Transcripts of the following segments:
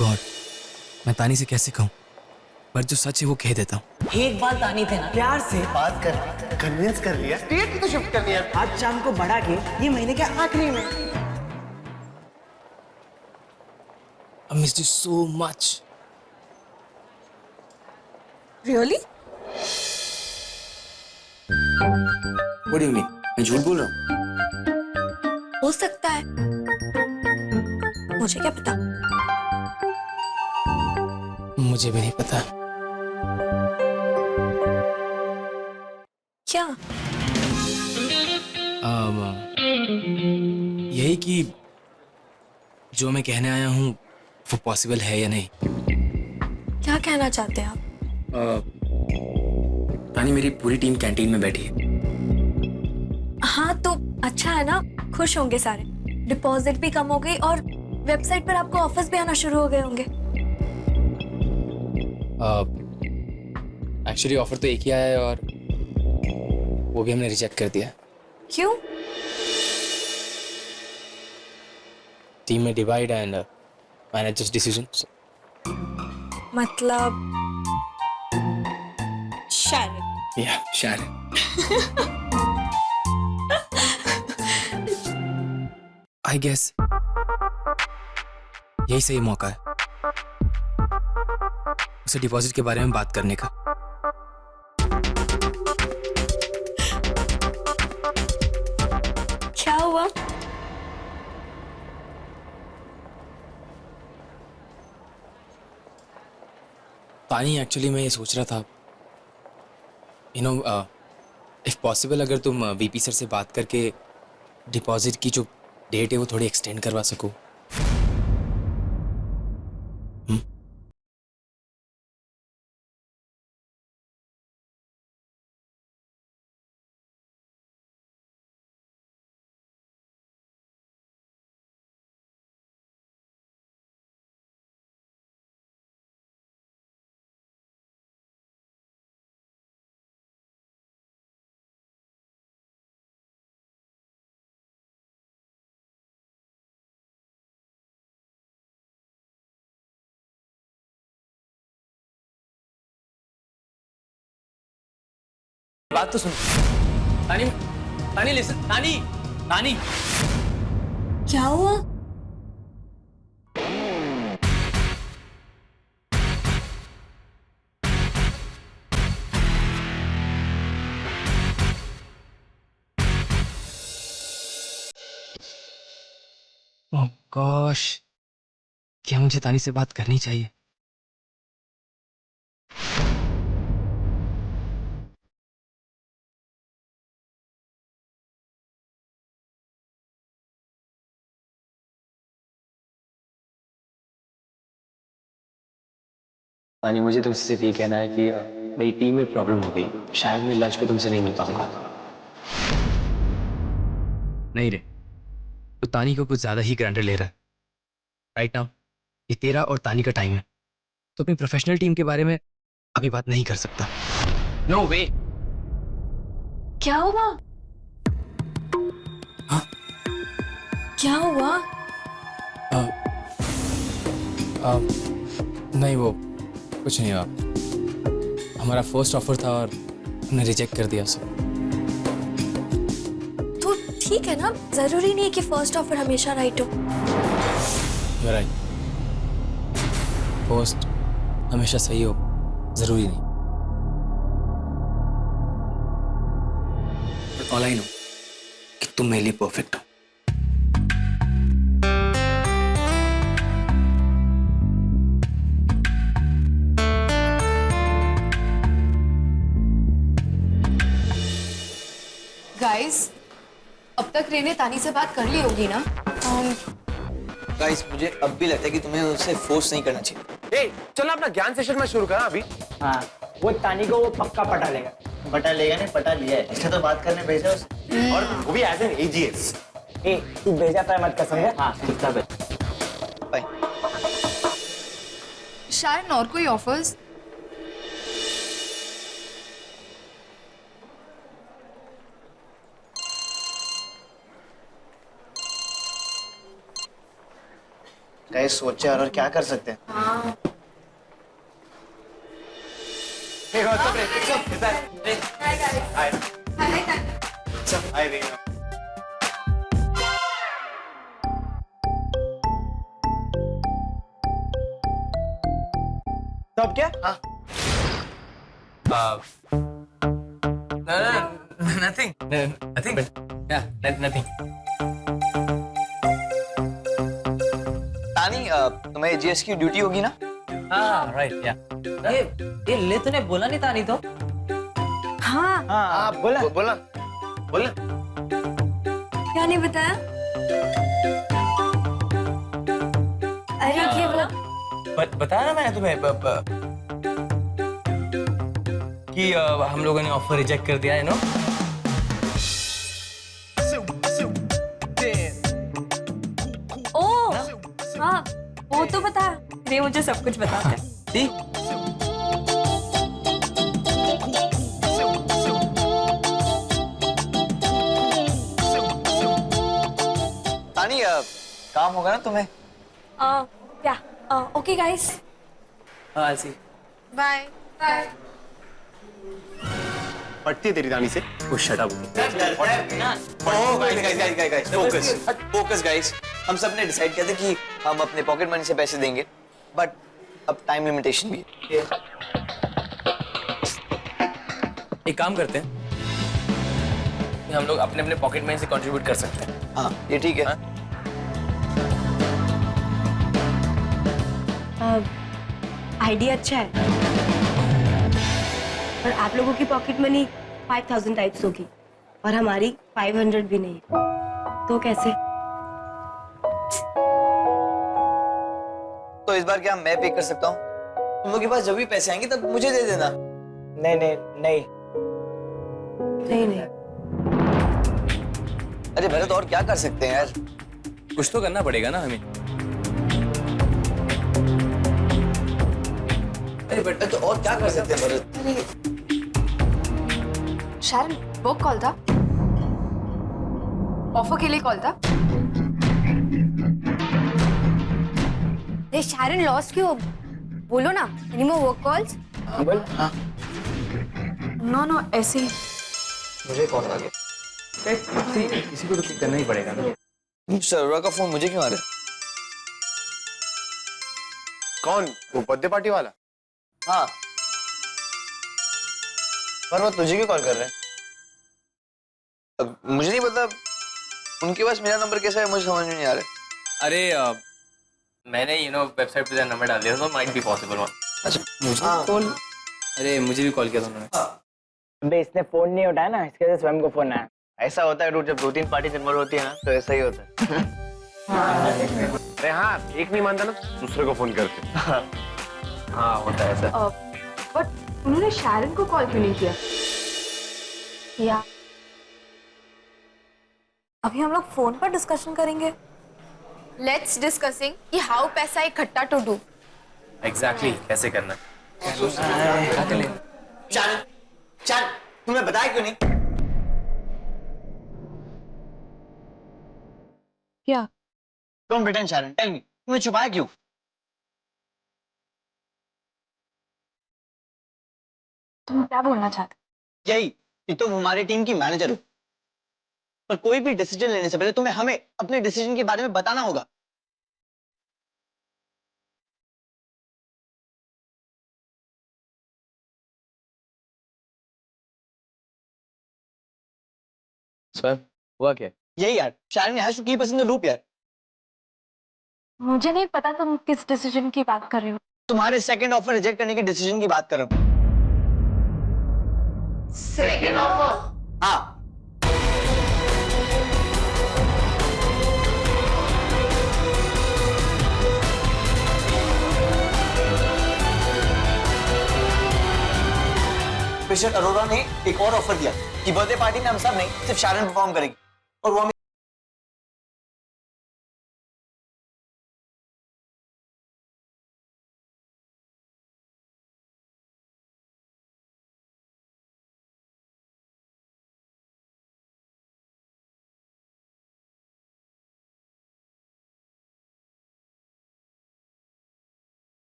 God, मैं तानी से कैसे कहूँ, पर जो सच है वो कह देता हूँ। एक बात तानी थे ना, प्यार से बात कर कन्विंस कर लिया, स्टेट की तो शिफ्ट करनी है। आज शाम को बढ़ा के ये महीने के आखिरी में। I missed you so much. Really? What do you mean? मैं झूठ बोल रहा हूँ? हो सकता है, मुझे क्या पता। मुझे भी नहीं पता। क्या? यही कि जो मैं कहने आया हूँ वो पॉसिबल है या नहीं। क्या कहना चाहते हैं आप? तानी, मेरी पूरी टीम कैंटीन में बैठी है। हाँ तो अच्छा है ना, खुश होंगे सारे। डिपॉजिट भी कम हो गई और वेबसाइट पर आपको ऑफर्स भी आना शुरू हो गए होंगे। एक्चुअली ऑफर तो एक ही आया है और वो भी हमने रिजेक्ट कर दिया। क्यों? टीम में डिवाइड एंड मैनेजर्स डिसीजन। मतलब शायद। या शायद। आई गेस यही सही मौका है उसे डिपॉजिट के बारे में बात करने का। क्या हुआ? तानी, एक्चुअली मैं ये सोच रहा था, यू नो, इफ पॉसिबल अगर तुम वीपी सर से बात करके डिपॉजिट की जो डेट है वो थोड़ी एक्सटेंड करवा सको। बात तो सुन। तानी, तानी लिसन, तानी, तानी। क्या हुआ? ओह गॉश, क्या मुझे तानी से बात करनी चाहिए? तानी, मुझे तुमसे सिर्फ ये कहना है कि मेरी टीम में प्रॉब्लम हो गई, शायद मैं लंच पे तुमसे नहीं मिल पाऊंगा। नहीं रे, तो तानी को कुछ ज्यादा ही ग्रांटेड ले रहा है। राइट नाउ ये तेरा और तानी का टाइम है, तो अपनी प्रोफेशनल टीम के बारे में अभी बात नहीं कर सकता। नो वे। क्या हुआ? हाँ? क्या हुआ? नहीं, वो कुछ नहीं हुआ। हमारा फर्स्ट ऑफर था और हमने रिजेक्ट कर दिया उसे। तो ठीक है ना, जरूरी नहीं है कि फर्स्ट ऑफर हमेशा राइट हो। You're right. फर्स्ट हमेशा सही हो जरूरी नहीं। But all I know कि तुम मेरे लिए परफेक्ट हो। गाइस, अब तक रेने तानी से बात कर ली होगी ना? गाइस, मुझे अब भी लगता है कि तुम्हें उससे फोर्स नहीं करना चाहिए। चल अपना ज्ञान सेशन में शुरू करा अभी। हाँ, वो तानी को वो पक्का पटा लेगा। पटा लेगा नहीं, पटा लिया है, इसलिए तो बात करने भेजा उसे। और वो भी एज एन एजीएस। तू भेजा था मत कसम है। हाँ, कितना बेल। बाय। शायद और कोई ऑफर्स? गाइस सोचे और क्या कर सकते हैं। Hey, what's up, Ray? What's up? Is that Ray? Hi. What's up? Hi, Ray. तो अब क्या? हाँ। Nothing. Nothing. Yeah, nothing. तानी तुम्हें एजीएस की ड्यूटी होगी ना? हाँ, right, yeah. ये ले तूने बोला नहीं तानी तो? हाँ, हाँ बोला। बोला बोला। क्या नहीं बताया? अरे ये वो बताया ना मैंने तुम्हें कि हम लोगों ने ऑफर रिजेक्ट कर दिया है नो। ओ हाँ, वो तो बता। रे मुझे सब कुछ बताता है। तानी काम होगा ना तुम्हें? क्या? Okay guys. हाँ सी। Bye bye. पटती है तेरी दानी से? वो शट अप। Focus guys. हम सब ने डिसाइड किया था कि हम अपने पॉकेट मनी से पैसे देंगे, बट अब टाइम लिमिटेशन भी है। एक काम करते हैं कि हम लोग अपने अपने पॉकेट मनी से कंट्रीब्यूट कर सकते हैं। हाँ ये ठीक है। आइडिया अच्छा है, पर आप लोगों की पॉकेट मनी 5000 टाइप्स होगी और हमारी 500 भी नहीं, तो कैसे? तो इस बार क्या मैं पे कर सकता हूँ? तुम लोग के पास जब भी पैसे आएंगे तब मुझे दे देना। नहीं नहीं नहीं। नहीं नहीं। अरे भरत और क्या कर सकते हैं यार? कुछ तो करना पड़ेगा ना हमें। अरे बट तो और क्या कर सकते हैं भरत? शैरन, वो कॉल था? ऑफर के लिए कॉल था? ये शारन लॉस्ट क्यों? बोलो ना, एनी मोर वर्क कॉल्स? बोल। हाँ। नो ऐसे ही। मुझे कॉल आ गया। किसी को तो पिक करना ही पड़ेगा ना। सर्वर का फोन मुझे क्यों आ रहा है? कौन? वो बर्थडे पार्टी वाला? हाँ, पर वो तुझे क्यों कॉल कर रहे हैं? अब मुझे नहीं पता उनके पास मेरा नंबर कैसा है, मुझे समझ में नहीं आ रहा। अरे मैंने वेबसाइट पे नंबर डाल दिया था, तो माइट बी पॉसिबल वन। अच्छा मुझे कॉल? अरे मुझे भी कॉल किया था उन्होंने। बे इसने फोन नहीं उठाया ना, इसके वजह से स्वयं को फोन आया। ऐसा होता है, जब 2-3 पार्टी दिन भर होती है ना, तो ऐसा ही होता है। अरे हाँ, एक नहीं मानता ना दूसरे को फोन करते। हाँ होता है ऐसा। बट उन्होंने शैरन को कॉल क्यों नहीं किया? या अभी हम लोग फोन पर डिस्कशन करेंगे। लेट्स डिस्कसिंग कि हाउ पैसा इकट्ठा टू डू। एग्जैक्टली कैसे करना है। चल तुम्हें बताया क्यों नहीं? क्या? डोंट प्रिटेंड शारन, टेल मी, तुम्हें छुपाया क्यों? तुम क्या बोलना चाहते? यही कि तुम हमारी टीम की मैनेजर हो, पर कोई भी डिसीजन लेने से पहले तुम्हें हमें अपने डिसीजन के बारे में बताना होगा। स्वयं हुआ क्या? यही यार, Sharon has to keep us in the loop यार। मुझे नहीं पता तुम किस डिसीजन की बात कर रहे हो। तुम्हारे सेकंड ऑफर रिजेक्ट करने के डिसीजन की बात कर रहा हूं। Second offer? हाँ। मिस्टर अरोरा ने एक और ऑफर दिया कि बर्थडे पार्टी में हम सब नहीं, सिर्फ शारन परफॉर्म करेगी और वो हमें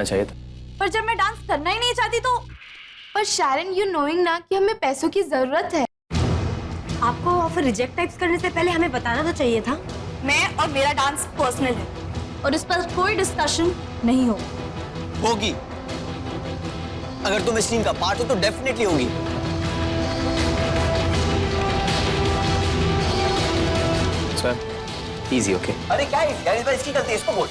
चाहिए था। पर जब मैं डांस करना ही नहीं चाहती तो पर शैरन, यू नोइंग ना कि हमें पैसों की जरूरत है। आपको ऑफर रिजेक्ट टाइप्स करने से पहले हमें बताना तो चाहिए था। मैं और मेरा डांस पर्सनल है और इस पर कोई डिस्कशन नहीं हो। होगी। अगर तुम इस टीम का पार्ट हो तो डेफिनेटली होगी। स्वयं इजी, ओके? अरे क्या है यार, इस बार इसकी गलती है, इसको बोल।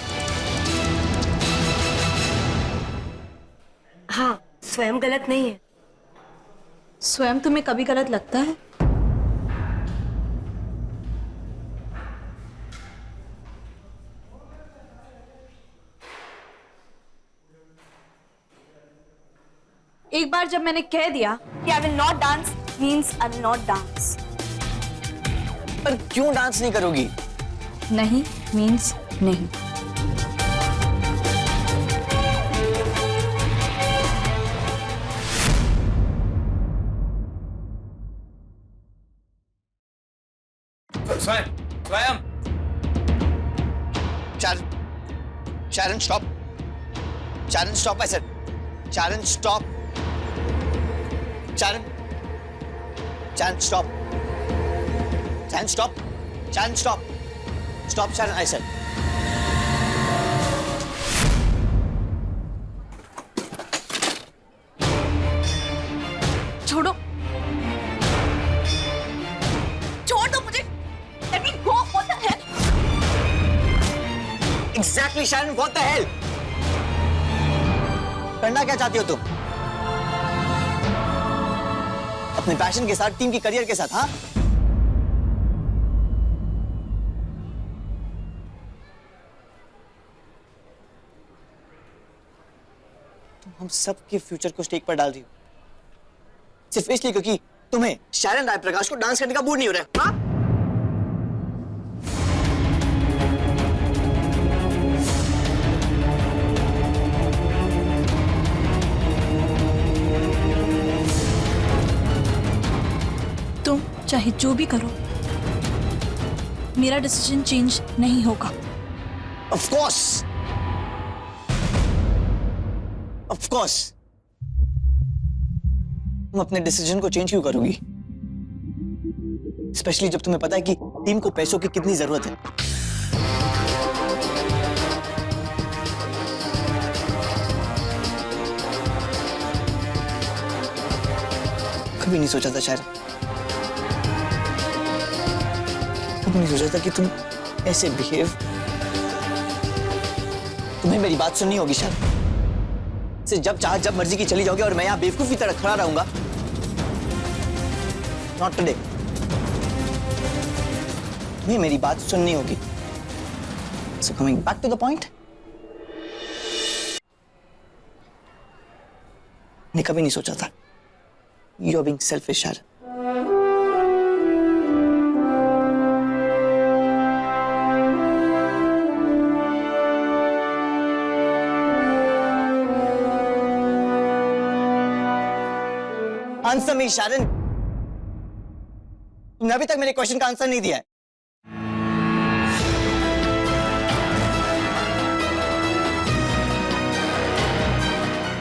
हाँ, स्वयं गलत नहीं है। स्वयं तुम्हें कभी गलत लगता है? एक बार जब मैंने कह दिया कि I will not dance means I will not dance. पर क्यों डांस नहीं करोगी? नहीं मीन्स नहीं। स्वयं, स्वयं। Sharon, stop. Sharon, stop, I said. Sharon, stop. Sharon, stop. Sharon, stop. Sharon, stop. Stop, Sharon, I said. छोड़ो, छोड़ दो मुझे। Let me go. What the hell? Exactly, Sharon, what the hell? करना क्या चाहती हो तुम? अपने पैशन के साथ, टीम की करियर के साथ, हाँ? तुम हम सब के फ्यूचर को स्टेक पर डाल रही हो सिर्फ इसलिए क्योंकि तुम्हें शैरन राय प्रकाश को डांस करने का मूड नहीं हो रहा है, हाँ? तुम चाहे जो भी करो, मेरा डिसीजन चेंज नहीं होगा। Of course. Of course. तुम अपने डिसीजन को चेंज क्यों करोगी? स्पेशली जब तुम्हें पता है कि टीम को पैसों की कितनी जरूरत है। कभी नहीं सोचा था शायद, कभी नहीं सोचा था कि तुम ऐसे बिहेव। तुम्हें मेरी बात सुननी होगी शायद। सिर्फ जब चाह जब मर्जी की चली जाओगे और मैं यहाँ बेवकूफ की तरह खड़ा रहूंगा। Not today. तुम्हें मेरी बात सुननी होगी। So coming back to the point, मैंने कभी नहीं सोचा था यू आर बीइंग सेल्फिश यार। आंसर मी शारन, तुमने अभी तक मेरे क्वेश्चन का आंसर नहीं दिया है।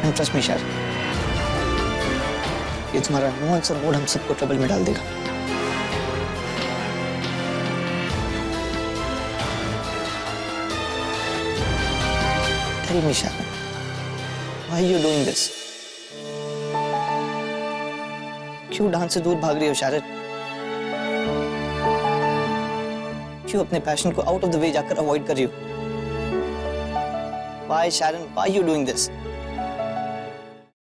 And trust me शारन, ये तुम्हारा नो आंसर मोड हम सबको ट्रबल में डाल देगा। Tell me शारन, why are you doing this? क्यों डांस से दूर भाग रही हो शारद? क्यों अपने पैशन को आउट ऑफ द वे जाकर अवॉइड कर रही हो? Why Sharon? Why are you doing this?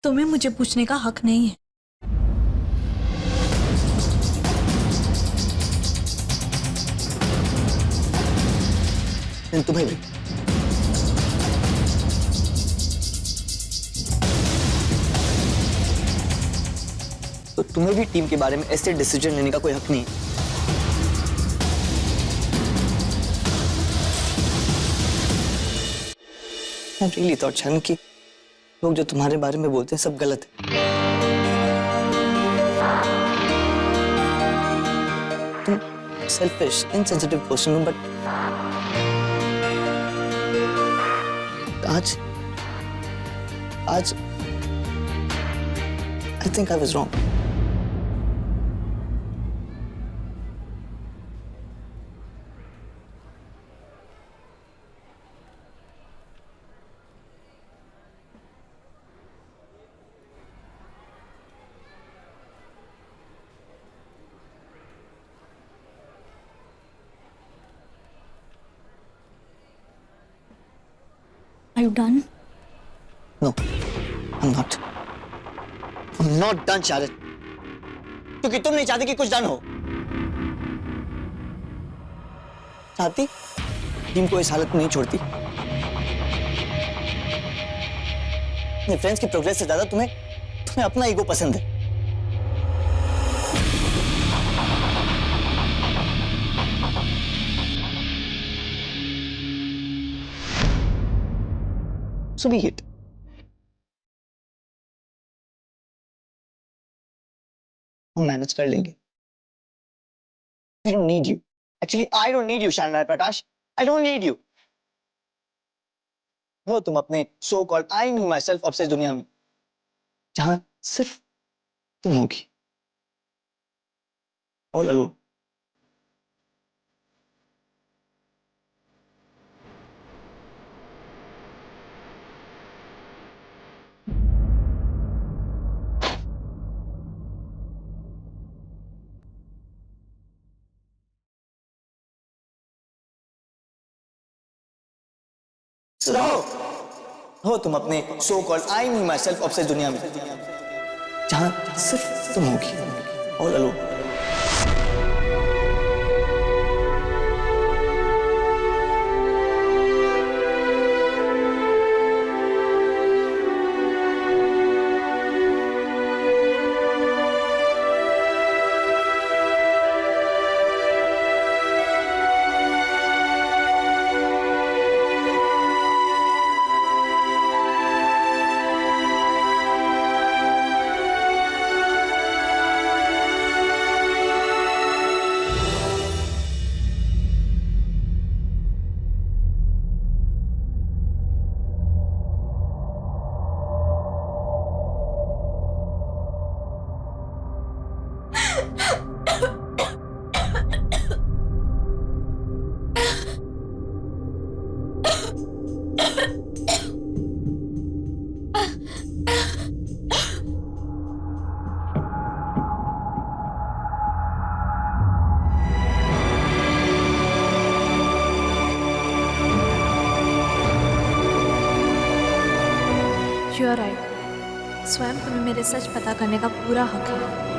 तुम्हें मुझे पूछने का हक नहीं है। तुम्हें भी। तो तुम्हें भी टीम के बारे में ऐसे डिसीजन लेने का कोई हक नहीं है। I really thought शान कि लोग जो तुम्हारे बारे में बोलते हैं सब गलत है। तुम सेल्फिश, इनसेंसिटिव पर्सन हो, बट आज I think I was wrong. Are you done? No, I'm not. I'm not done, शारद. क्योंकि तुम नहीं चाहती कि कुछ डन हो. चाहती टीम को इस हालत में नहीं छोड़ती. अपने फ्रेंड्स की प्रोग्रेस से ज्यादा तुम्हें अपना ईगो पसंद है. So be it. हम मैनेज कर लेंगे. I don't need you. Actually, I don't need you, Sharon Prakash. I don't need you. हो तुम अपने so called I me myself obsessed दुनिया में, जहां सिर्फ तुम होगी. All alone. हो तुम अपने so called I me my self obsessed दुनिया में, जहां सिर्फ तुम होगी. All alone. You are right. स्वयं तुम्हें मेरे सच पता करने का पूरा हक है.